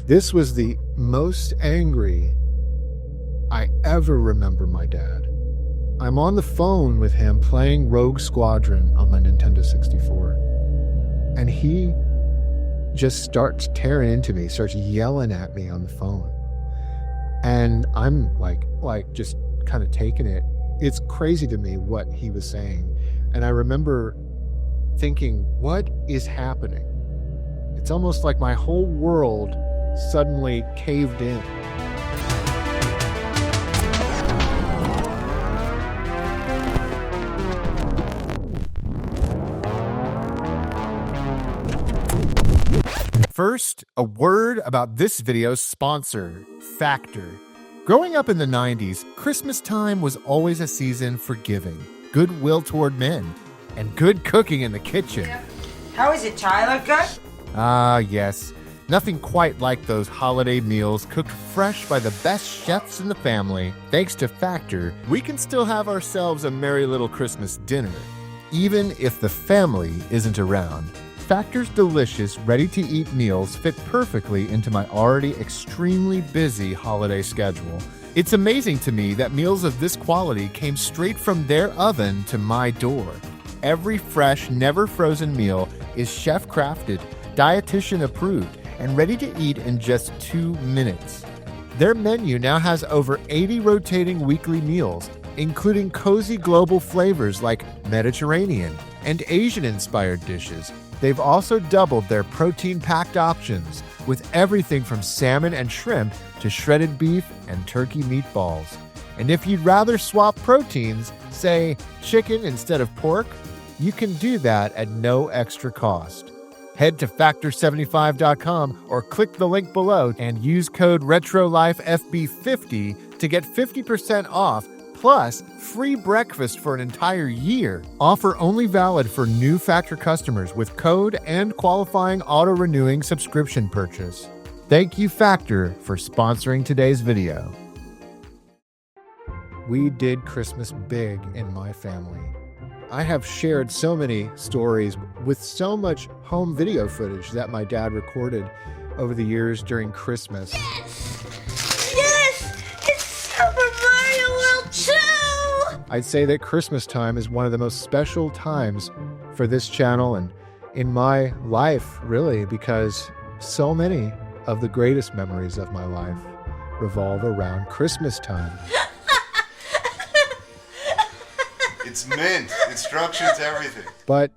This was the most angry I ever remember my dad. I'm on the phone with him playing Rogue Squadron on my Nintendo 64. And he just starts tearing into me, starts yelling at me on the phone. And I'm like just kind of taking it. It's crazy to me what he was saying. And I remember thinking, what is happening? It's almost like my whole world suddenly caved in. First, a word about this video's sponsor, Factor. Growing up in the 90s, Christmas time was always a season for giving, goodwill toward men, and good cooking in the kitchen. How is it, Tyler? Good? Ah, yes. Nothing quite like those holiday meals cooked fresh by the best chefs in the family. Thanks to Factor, we can still have ourselves a merry little Christmas dinner, even if the family isn't around. Factor's delicious, ready-to-eat meals fit perfectly into my already extremely busy holiday schedule. It's amazing to me that meals of this quality came straight from their oven to my door. Every fresh, never-frozen meal is chef-crafted, dietitian-approved, and ready to eat in just 2 minutes. Their menu now has over 80 rotating weekly meals, including cozy global flavors like Mediterranean and Asian-inspired dishes. They've also doubled their protein-packed options with everything from salmon and shrimp to shredded beef and turkey meatballs. And if you'd rather swap proteins, say chicken instead of pork, you can do that at no extra cost. Head to factor75.com or click the link below and use code RETROLIFEFB50 to get 50% off plus free breakfast for an entire year. Offer only valid for new Factor customers with code and qualifying auto-renewing subscription purchase. Thank you, Factor, for sponsoring today's video. We did Christmas big in my family. I have shared so many stories with so much home video footage that my dad recorded over the years during Christmas. Yes! It's Super Mario World 2! I'd say that Christmas time is one of the most special times for this channel and in my life, really, because so many of the greatest memories of my life revolve around Christmas time. It's mint, instructions, everything. But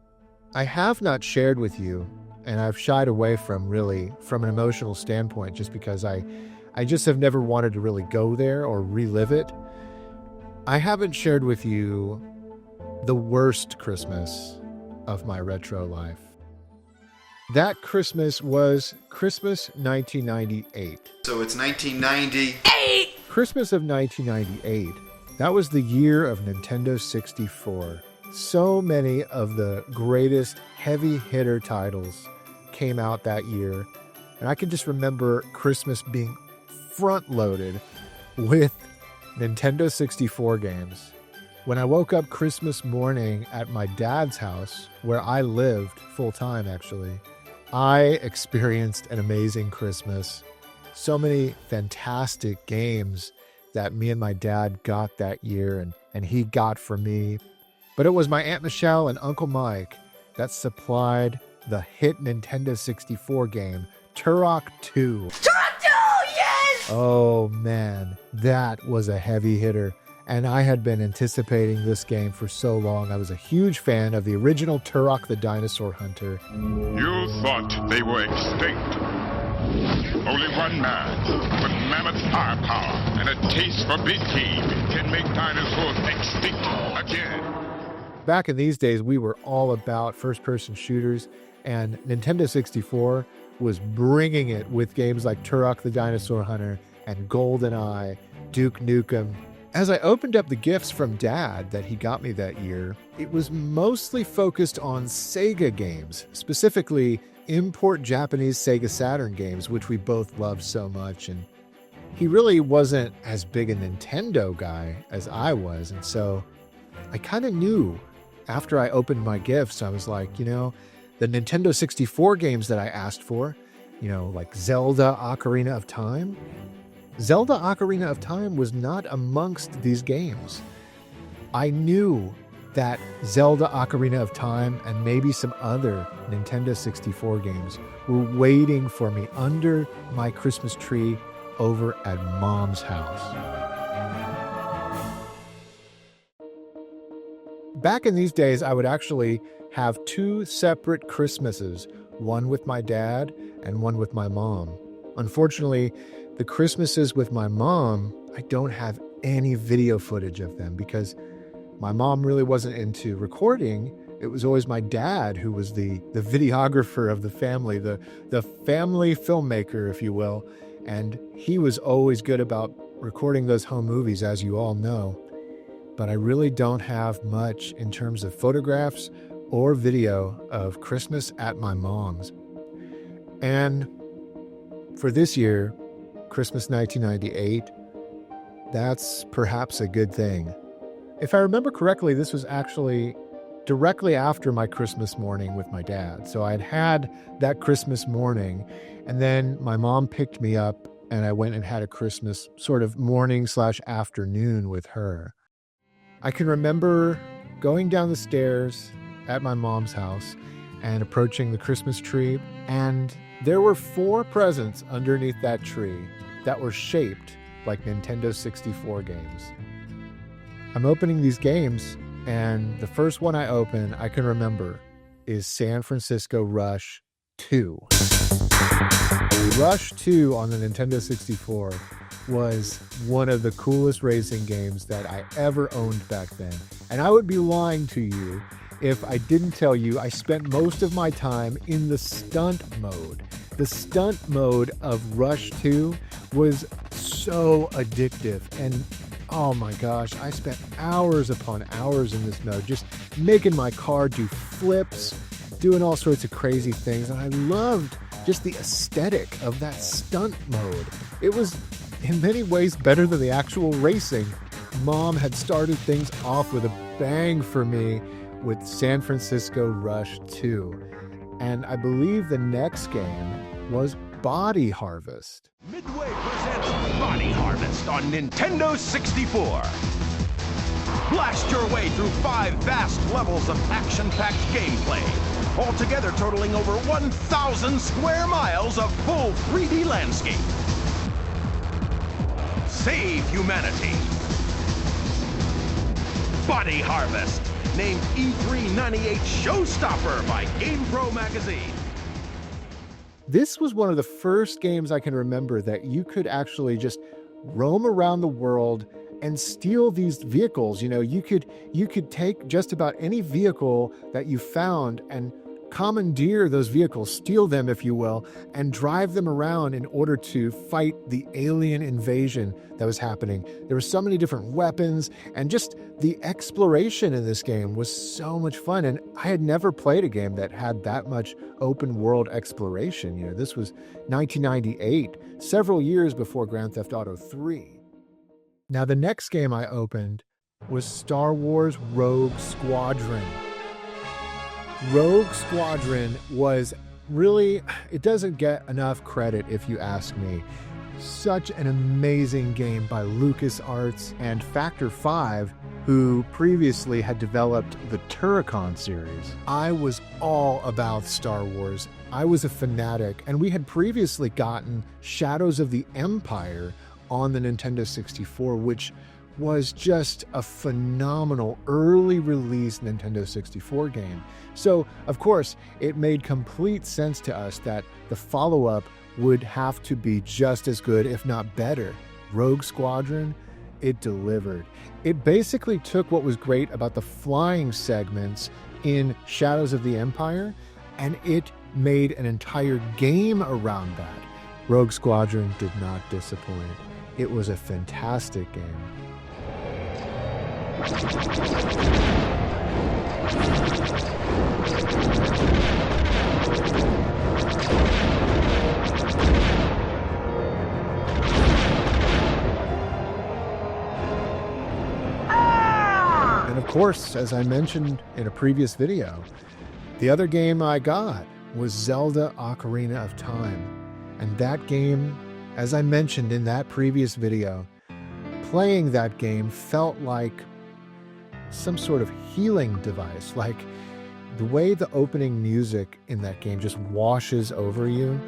I have not shared with you, and I've shied away from really, from an emotional standpoint, just because I just have never wanted to really go there or relive it. I haven't shared with you the worst Christmas of my retro life. That Christmas was Christmas 1998. So it's 1990. Christmas of 1998. That was the year of Nintendo 64. So many of the greatest heavy hitter titles came out that year. And I can just remember Christmas being front loaded with Nintendo 64 games. When I woke up Christmas morning at my dad's house, where I lived full time actually, I experienced an amazing Christmas. So many fantastic games that me and my dad got that year and he got for me. But it was my Aunt Michelle and Uncle Mike that supplied the hit Nintendo 64 game, Turok 2. Turok 2, yes! Oh man, that was a heavy hitter. And I had been anticipating this game for so long. I was a huge fan of the original Turok the Dinosaur Hunter. You thought they were extinct. Only one man with mammoth firepower and a taste for big game can make dinosaurs extinct again. Back in these days, we were all about first-person shooters, and Nintendo 64 was bringing it with games like Turok the Dinosaur Hunter and GoldenEye, Duke Nukem. As I opened up the gifts from Dad that he got me that year, it was mostly focused on Sega games, specifically import Japanese Sega Saturn games, which we both loved so much. And he really wasn't as big a Nintendo guy as I was. And so I kind of knew after I opened my gifts, I was like, you know, the Nintendo 64 games that I asked for, like Zelda Ocarina of Time. Zelda Ocarina of Time was not amongst these games. I knew that Zelda Ocarina of Time and maybe some other Nintendo 64 games were waiting for me under my Christmas tree over at Mom's house. Back in these days, I would actually have 2 separate Christmases, one with my dad and one with my mom. Unfortunately, the Christmases with my mom, I don't have any video footage of them because my mom really wasn't into recording. It was always my dad who was the videographer of the family, the family filmmaker, if you will. And he was always good about recording those home movies, as you all know. But I really don't have much in terms of photographs or video of Christmas at my mom's. And for this year, Christmas 1998, that's perhaps a good thing. If I remember correctly, this was actually directly after my Christmas morning with my dad. So I'd had that Christmas morning, and then my mom picked me up, and I went and had a Christmas sort of morning/afternoon with her. I can remember going down the stairs at my mom's house and approaching the Christmas tree, and there were 4 presents underneath that tree that were shaped like Nintendo 64 games. I'm opening these games, and the first one I open, I can remember, is San Francisco Rush 2. Rush 2 on the Nintendo 64 was one of the coolest racing games that I ever owned back then. And I would be lying to you if I didn't tell you I spent most of my time in the stunt mode. The stunt mode of Rush 2 was so addictive, and oh my gosh, I spent hours upon hours in this mode, just making my car do flips, doing all sorts of crazy things, and I loved just the aesthetic of that stunt mode. It was in many ways better than the actual racing. Mom had started things off with a bang for me with San Francisco Rush 2. And I believe the next game was Body Harvest. Midway presents Body Harvest on Nintendo 64. Blast your way through 5 vast levels of action-packed gameplay, altogether totaling over 1,000 square miles of full 3D landscape. Save humanity. Body Harvest, named E398 Showstopper by GamePro magazine. This was one of the first games I can remember that you could actually just roam around the world and steal these vehicles. You could take just about any vehicle that you found and commandeer those vehicles, steal them, if you will, and drive them around in order to fight the alien invasion that was happening. There were so many different weapons, and just the exploration in this game was so much fun. And I had never played a game that had that much open world exploration. This was 1998, several years before Grand Theft Auto 3. Now, the next game I opened was Star Wars Rogue Squadron. Rogue Squadron was really, it doesn't get enough credit if you ask me. Such an amazing game by LucasArts and Factor 5, who previously had developed the Turrican series. I was all about Star Wars. I was a fanatic, and we had previously gotten Shadows of the Empire on the Nintendo 64, which was just a phenomenal early release Nintendo 64 game. So, of course, it made complete sense to us that the follow-up would have to be just as good, if not better. Rogue Squadron, it delivered. It basically took what was great about the flying segments in Shadows of the Empire, and it made an entire game around that. Rogue Squadron did not disappoint. It was a fantastic game. And of course, as I mentioned in a previous video, the other game I got was Zelda Ocarina of Time. And that game, as I mentioned in that previous video, playing that game felt like some sort of healing device. Like the way the opening music in that game just washes over you.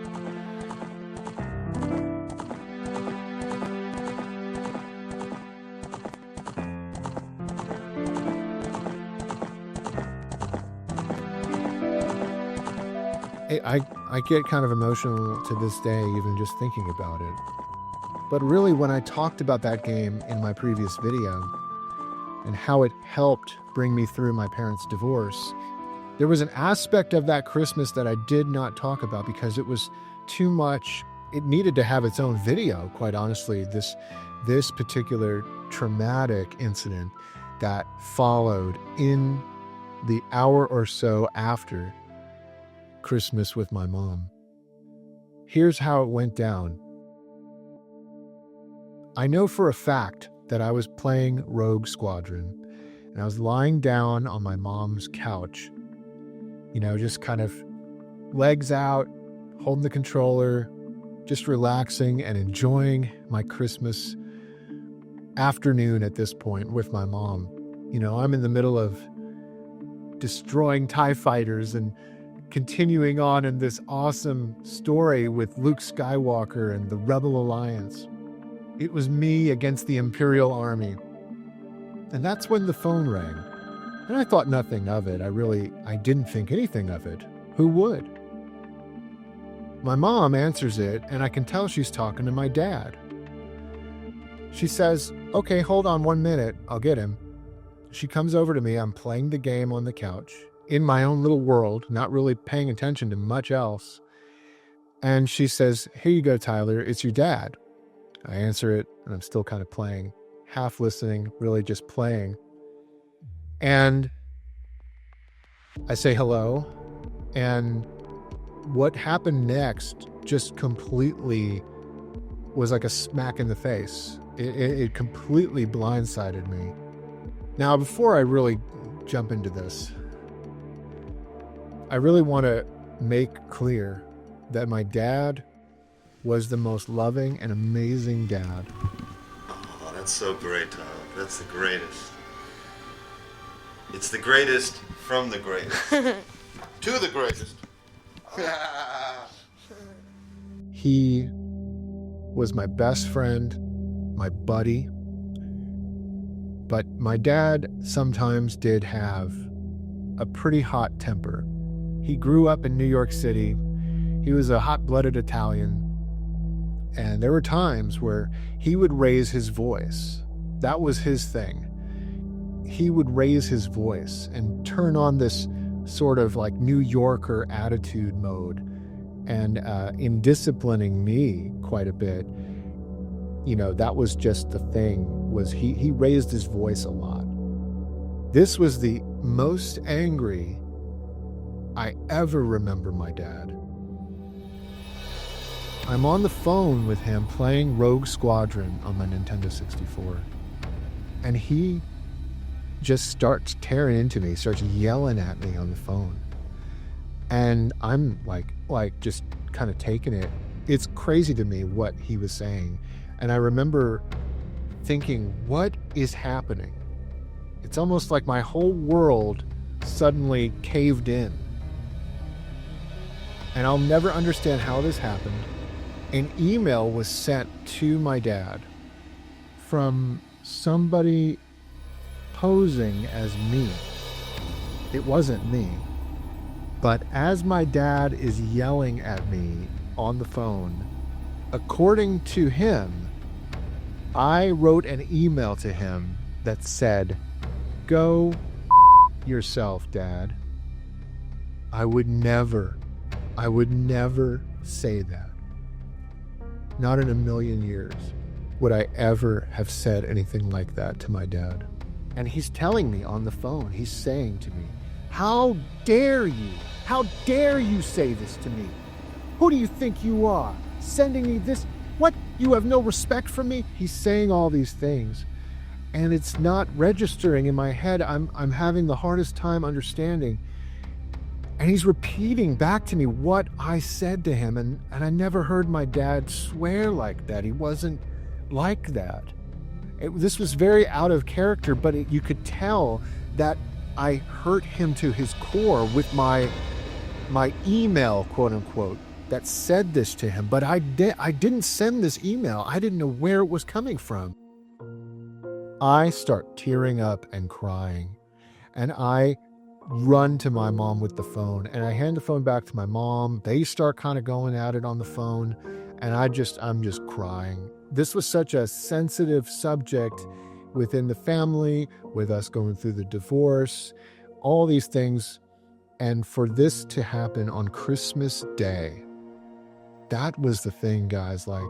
I get kind of emotional to this day, even just thinking about it. But really, when I talked about that game in my previous video and how it helped bring me through my parents' divorce, there was an aspect of that Christmas that I did not talk about because it was too much. It needed to have its own video, quite honestly. This particular traumatic incident that followed in the hour or so after Christmas with my mom. Here's how it went down. I know for a fact that I was playing Rogue Squadron, and I was lying down on my mom's couch, just kind of legs out, holding the controller, just relaxing and enjoying my Christmas afternoon at this point with my mom. I'm in the middle of destroying TIE fighters and continuing on in this awesome story with Luke Skywalker and the Rebel Alliance. It was me against the Imperial Army. And that's when the phone rang. And I thought nothing of it. I didn't think anything of it. Who would? My mom answers it, and I can tell she's talking to my dad. She says, "Okay, hold on 1 minute. I'll get him." She comes over to me. I'm playing the game on the couch, in my own little world, not really paying attention to much else. And she says, "Here you go, Tyler. It's your dad." I answer it, and I'm still kind of playing, half listening, really just playing. And I say hello, and what happened next just completely was like a smack in the face. It completely blindsided me. Now, before I really jump into this, I really want to make clear that my dad was the most loving and amazing dad. Oh, that's so great, Tyler. That's the greatest. It's the greatest from the greatest. To the greatest. He was my best friend, my buddy. But my dad sometimes did have a pretty hot temper. He grew up in New York City. He was a hot-blooded Italian. And there were times where he would raise his voice. That was his thing. He would raise his voice and turn on this sort of like New Yorker attitude mode. And in disciplining me quite a bit, that was just the thing, was he raised his voice a lot. This was the most angry I ever remember my dad. I'm on the phone with him playing Rogue Squadron on my Nintendo 64. And he just starts tearing into me, starts yelling at me on the phone. And I'm like just kind of taking it. It's crazy to me what he was saying. And I remember thinking, what is happening? It's almost like my whole world suddenly caved in. And I'll never understand how this happened. An email was sent to my dad from somebody posing as me. It wasn't me. But as my dad is yelling at me on the phone, according to him, I wrote an email to him that said, "Go yourself, Dad." I would never say that. Not in a million years would I ever have said anything like that to my dad. And he's telling me on the phone, he's saying to me, "How dare you? How dare you say this to me? Who do you think you are? Sending me this? What? You have no respect for me?" He's saying all these things, and it's not registering in my head. I'm having the hardest time understanding. And he's repeating back to me what I said to him. And I never heard my dad swear like that. He wasn't like that. This was very out of character, but you could tell that I hurt him to his core with my email, quote unquote, that said this to him. But I didn't send this email. I didn't know where it was coming from. I start tearing up and crying. And I run to my mom with the phone, and I hand the phone back to my mom. They start kind of going at it on the phone, and I'm just crying. This was such a sensitive subject within the family, with us going through the divorce, all these things. And for this to happen on Christmas Day, that was the thing, guys. Like,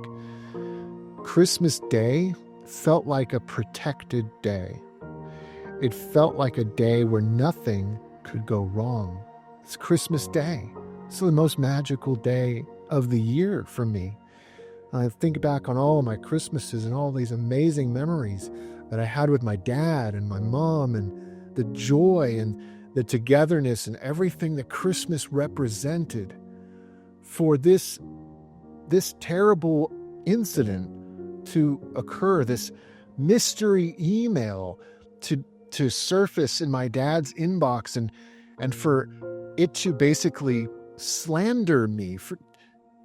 Christmas Day felt like a protected day. It felt like a day where nothing could go wrong. It's Christmas Day. It's the most magical day of the year for me. I think back on all of my Christmases and all these amazing memories that I had with my dad and my mom, and the joy and the togetherness and everything that Christmas represented. For this terrible incident to occur, this mystery email to surface in my dad's inbox, and for it to basically slander me. For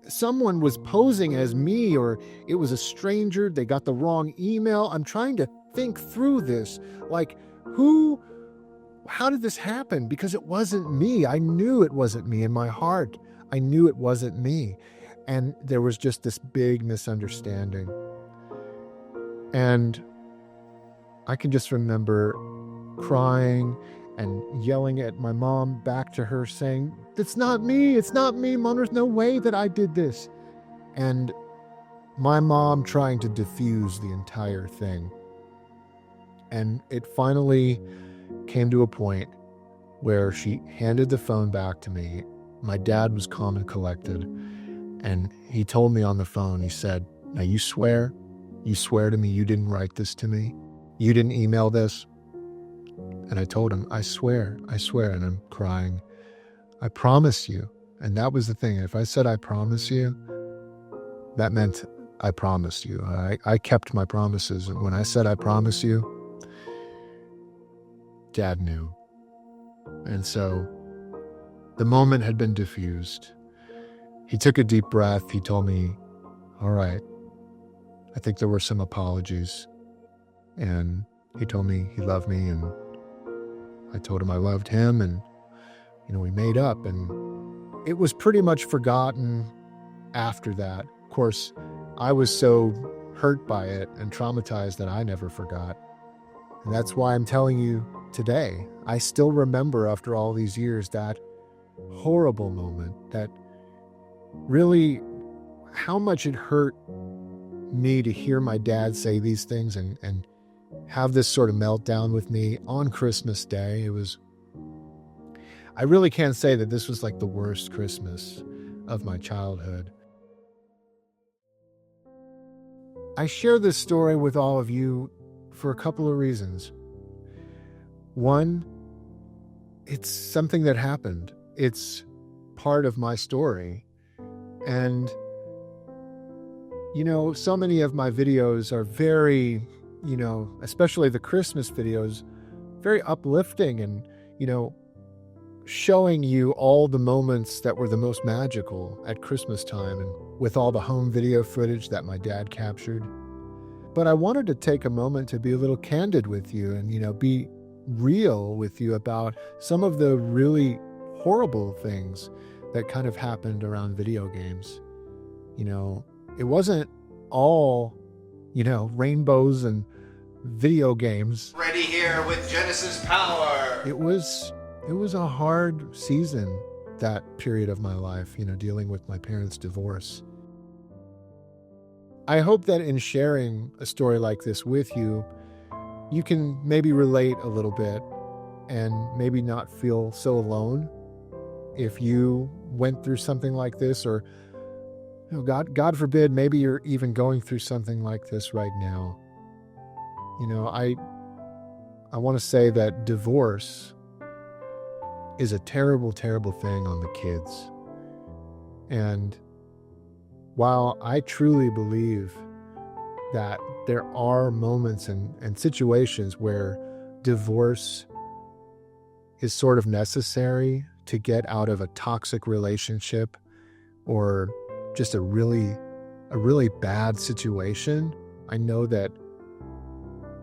someone was posing as me, or it was a stranger, they got the wrong email. I'm trying to think through this, like, how did this happen? Because it wasn't me. I knew it wasn't me in my heart. I knew it wasn't me. And there was just this big misunderstanding. And I can just remember crying and yelling at my mom back to her, saying, it's not me, Mom, there's no way that I did this. And my mom trying to diffuse the entire thing. And it finally came to a point where she handed the phone back to me. My dad was calm and collected, and he told me on the phone, he said, now you swear to me you didn't write this to me? You didn't email this? And I told him, I swear, and I'm crying. I promise you. And that was the thing. If I said I promise you, that meant I promised you. I kept my promises. And when I said I promise you, Dad knew. And so the moment had been diffused. He took a deep breath. He told me, all right, I think there were some apologies. And he told me he loved me, and I told him I loved him, and, we made up, and it was pretty much forgotten after that. Of course, I was so hurt by it and traumatized that I never forgot. And that's why I'm telling you today, I still remember after all these years that horrible moment, that really how much it hurt me to hear my dad say these things and have this sort of meltdown with me on Christmas Day. I really can't say that this was like the worst Christmas of my childhood. I share this story with all of you for a couple of reasons. One, it's something that happened. It's part of my story. And, so many of my videos are very, especially the Christmas videos, very uplifting and, showing you all the moments that were the most magical at Christmas time, and with all the home video footage that my dad captured. But I wanted to take a moment to be a little candid with you and, be real with you about some of the really horrible things that kind of happened around video games. It wasn't all, rainbows and video games. Ready here with Genesis Power. It was a hard season, that period of my life, dealing with my parents' divorce. I hope that in sharing a story like this with you, you can maybe relate a little bit and maybe not feel so alone if you went through something like this, or God forbid, maybe you're even going through something like this right now. I want to say that divorce is a terrible, terrible thing on the kids. And while I truly believe that there are moments and situations where divorce is sort of necessary to get out of a toxic relationship or just a really bad situation, I know that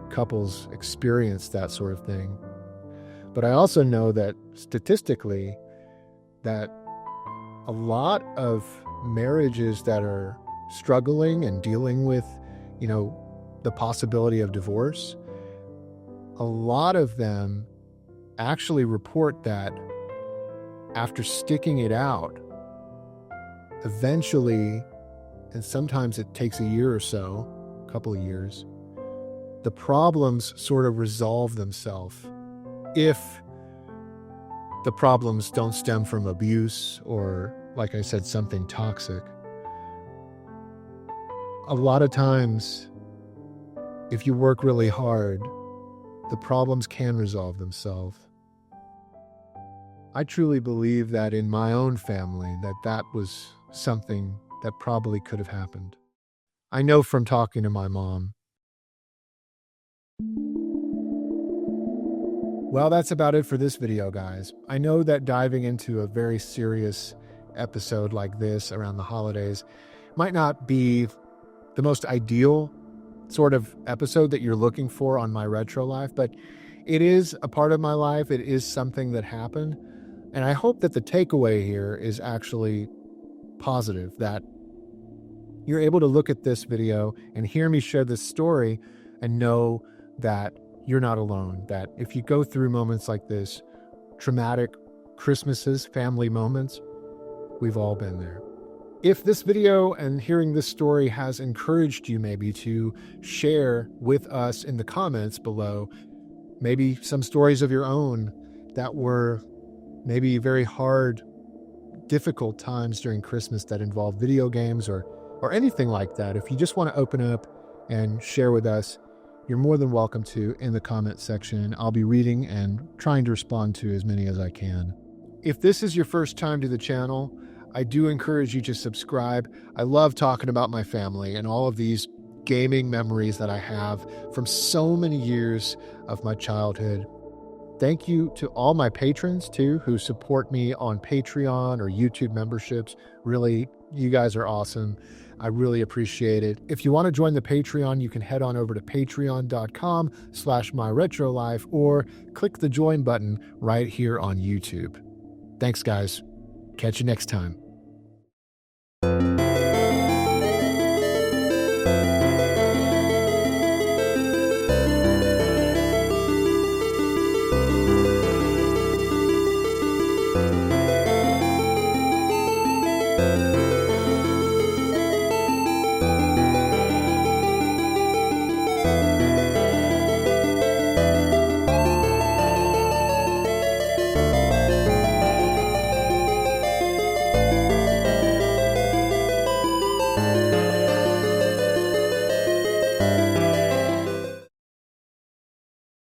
couples experience that sort of thing. But I also know that statistically that a lot of marriages that are struggling and dealing with, the possibility of divorce, a lot of them actually report that after sticking it out, eventually, and sometimes it takes a year or so, a couple of years, the problems sort of resolve themselves if the problems don't stem from abuse or, like I said, something toxic. A lot of times, if you work really hard, the problems can resolve themselves. I truly believe that in my own family that was something that probably could have happened. I know from talking to my mom. Well, that's about it for this video, guys. I know that diving into a very serious episode like this around the holidays might not be the most ideal sort of episode that you're looking for on my retro life, but it is a part of my life. It is something that happened. And I hope that the takeaway here is actually positive, that you're able to look at this video and hear me share this story and know that you're not alone, that if you go through moments like this, traumatic Christmases, family moments, we've all been there. If this video and hearing this story has encouraged you maybe to share with us in the comments below, maybe some stories of your own that were maybe very hard, difficult times during Christmas that involve video games or anything like that. If you just want to open up and share with us, you're more than welcome to in the comment section. I'll be reading and trying to respond to as many as I can. If this is your first time to the channel, I do encourage you to subscribe. I love talking about my family and all of these gaming memories that I have from so many years of my childhood. Thank you to all my patrons too, who support me on Patreon or YouTube memberships. Really, you guys are awesome. I really appreciate it. If you want to join the Patreon, you can head on over to patreon.com/myretrolife or click the join button right here on YouTube. Thanks, guys. Catch you next time.